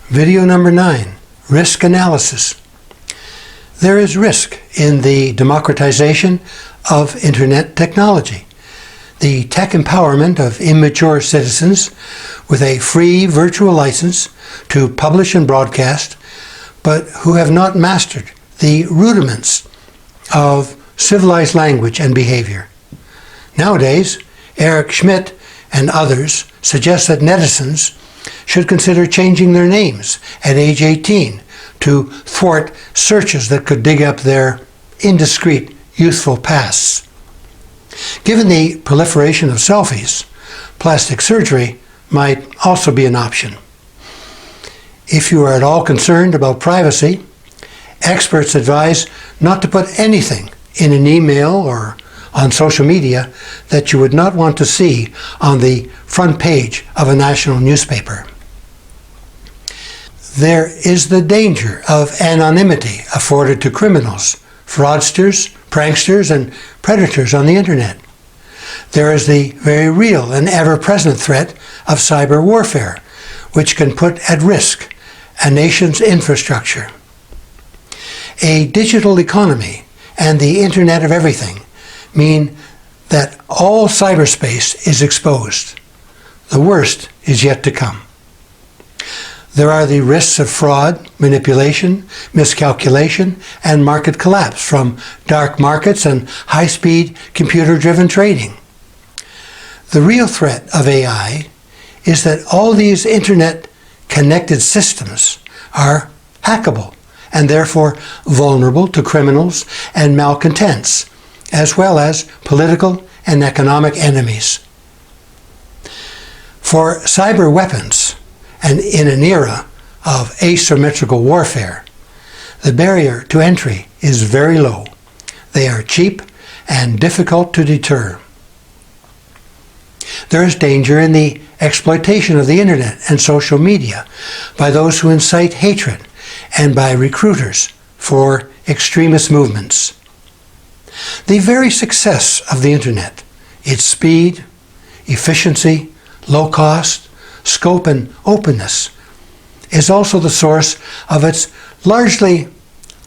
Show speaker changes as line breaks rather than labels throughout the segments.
Video number 9, Risk Analysis. There is risk in the democratization of Internet technology. The tech empowerment of immature citizens with a free virtual license to publish and broadcast, but who have not mastered the rudiments of civilized language and behavior. Nowadays, Eric Schmidt and others suggest that netizens should consider changing their names at age 18 to thwart searches that could dig up their indiscreet youthful pasts. Given the proliferation of selfies, plastic surgery might also be an option. If you are at all concerned about privacy, experts advise not to put anything in an email or on social media that you would not want to see on the front page of a national newspaper. There is the danger of anonymity afforded to criminals, fraudsters, pranksters, and predators on the internet. There is the very real and ever-present threat of cyber warfare, which can put at risk a nation's infrastructure. A digital economy and the Internet of Everything mean that all cyberspace is exposed. The worst is yet to come. There are the risks of fraud, manipulation, miscalculation, and market collapse from dark markets and high-speed computer-driven trading. The real threat of AI is that all these internet-connected systems are hackable and therefore vulnerable to criminals and malcontents, as well as political and economic enemies. For cyber weapons, and in an era of asymmetrical warfare, the barrier to entry is very low. They are cheap and difficult to deter. There is danger in the exploitation of the internet and social media by those who incite hatred and by recruiters for extremist movements. The very success of the internet, its speed, efficiency, low cost, scope, and openness, is also the source of its largely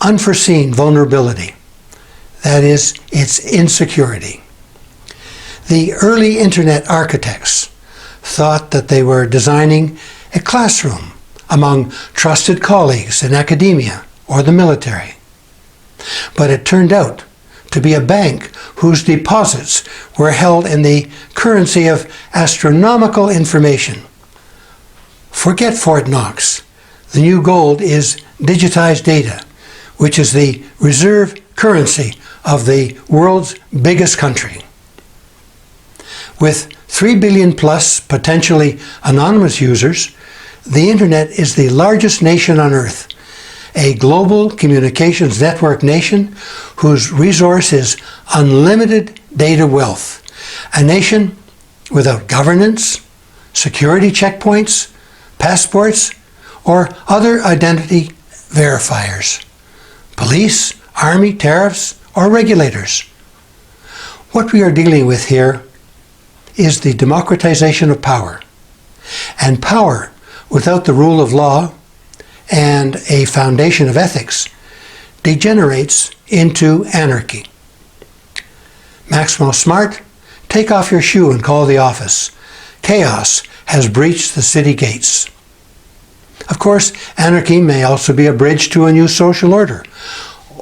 unforeseen vulnerability, that is, its insecurity. The early internet architects thought that they were designing a classroom among trusted colleagues in academia or the military. But it turned out to be a bank whose deposits were held in the currency of astronomical information. Forget Fort Knox. The new gold is digitized data, which is the reserve currency of the world's biggest country. With 3 billion plus potentially anonymous users, the internet is the largest nation on earth, a global communications network nation whose resource is unlimited data wealth, a nation without governance, security checkpoints, passports, or other identity verifiers, police, army, tariffs, or regulators. What we are dealing with here is the democratization of power, and power without the rule of law and a foundation of ethics degenerates into anarchy. Maxwell Smart, take off your shoe and call the office. Chaos has breached the city gates. Of course, anarchy may also be a bridge to a new social order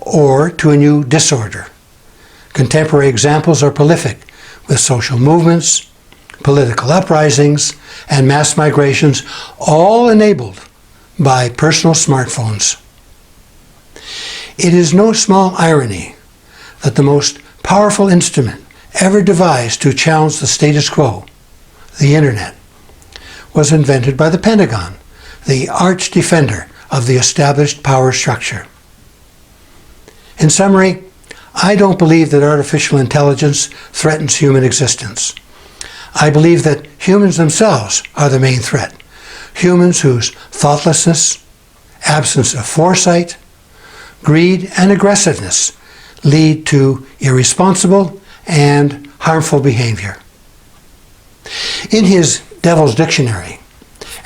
or to a new disorder. Contemporary examples are prolific, with social movements, political uprisings, and mass migrations, all enabled by personal smartphones. It is no small irony that the most powerful instrument ever devised to challenge the status quo, the internet, was invented by the Pentagon, the arch defender of the established power structure. In summary, I don't believe that artificial intelligence threatens human existence. I believe that humans themselves are the main threat. Humans whose thoughtlessness, absence of foresight, greed, and aggressiveness lead to irresponsible and harmful behavior. In his Devil's Dictionary,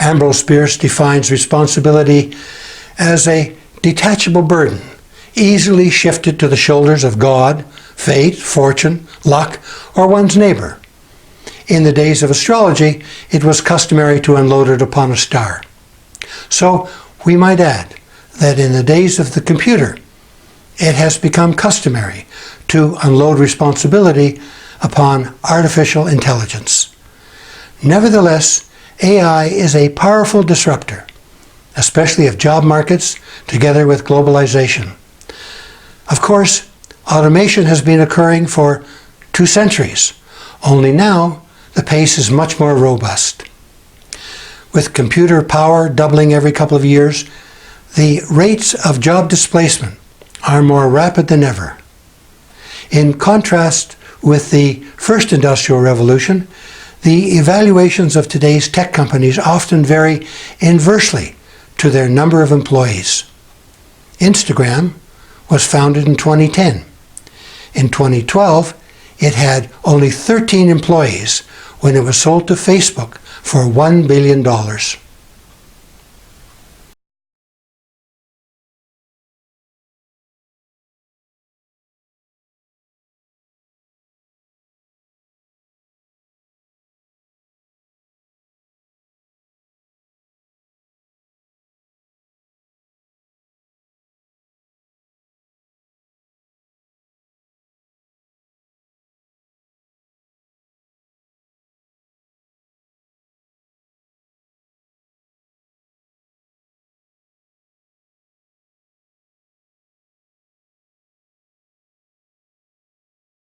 Ambrose Bierce defines responsibility as a detachable burden, easily shifted to the shoulders of God, fate, fortune, luck, or one's neighbor. In the days of astrology, it was customary to unload it upon a star. So we might add that in the days of the computer, it has become customary to unload responsibility upon artificial intelligence. Nevertheless, AI is a powerful disruptor, especially of job markets together with globalization. Of course, automation has been occurring for 2 centuries, only now the pace is much more robust. With computer power doubling every couple of years, the rates of job displacement are more rapid than ever. In contrast with the first industrial revolution, the evaluations of today's tech companies often vary inversely to their number of employees. Instagram was founded in 2010. In 2012, it had only 13 employees when it was sold to Facebook for $1 billion.